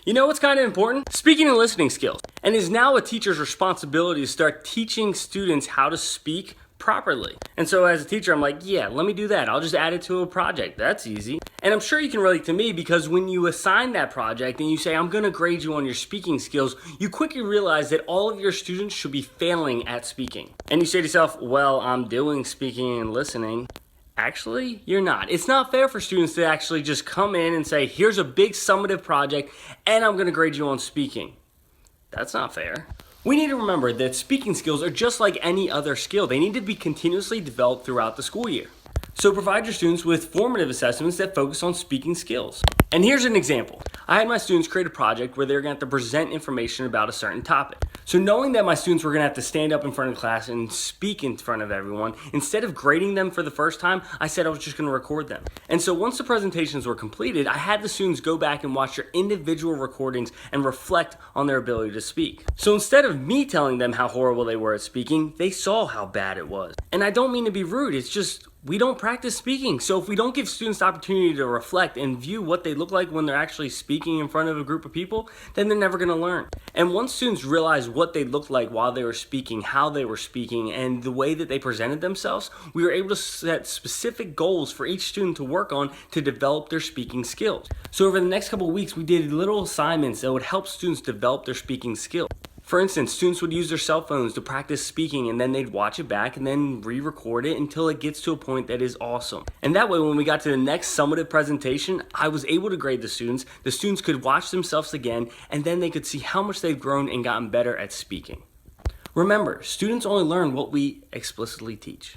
You know what's kind of important? Speaking and listening skills. And it is now a teacher's responsibility to start teaching students how to speak properly. And so as a teacher, I'm like, yeah, let me do that. I'll just add it to a project. That's easy. And I'm sure you can relate to me because when you assign that project and you say, I'm gonna grade you on your speaking skills, you quickly realize that all of your students should be failing at speaking. And you say to yourself, well, I'm doing speaking and listening. Actually, you're not. It's not fair for students to actually just come in and say, here's a big summative project and I'm gonna grade you on speaking. That's not fair. We need to remember that speaking skills are just like any other skill. They need to be continuously developed throughout the school year. So provide your students with formative assessments that focus on speaking skills. And here's an example. I had my students create a project where they're gonna have to present information about a certain topic. So knowing that my students were gonna have to stand up in front of class and speak in front of everyone, instead of grading them for the first time, I said I was just gonna record them. And so once the presentations were completed, I had the students go back and watch their individual recordings and reflect on their ability to speak. So instead of me telling them how horrible they were at speaking, they saw how bad it was. And I don't mean to be rude, it's just we don't practice speaking. So if we don't give students the opportunity to reflect and view what they look like when they're actually speaking in front of a group of people, then they're never gonna learn. And once students realize what they looked like while they were speaking, how they were speaking, and the way that they presented themselves, we were able to set specific goals for each student to work on to develop their speaking skills. So over the next couple of weeks, we did little assignments that would help students develop their speaking skills. For instance, students would use their cell phones to practice speaking and then they'd watch it back and then re-record it until it gets to a point that is awesome. And that way, when we got to the next summative presentation, I was able to grade the students. The students could watch themselves again and then they could see how much they've grown and gotten better at speaking. Remember, students only learn what we explicitly teach.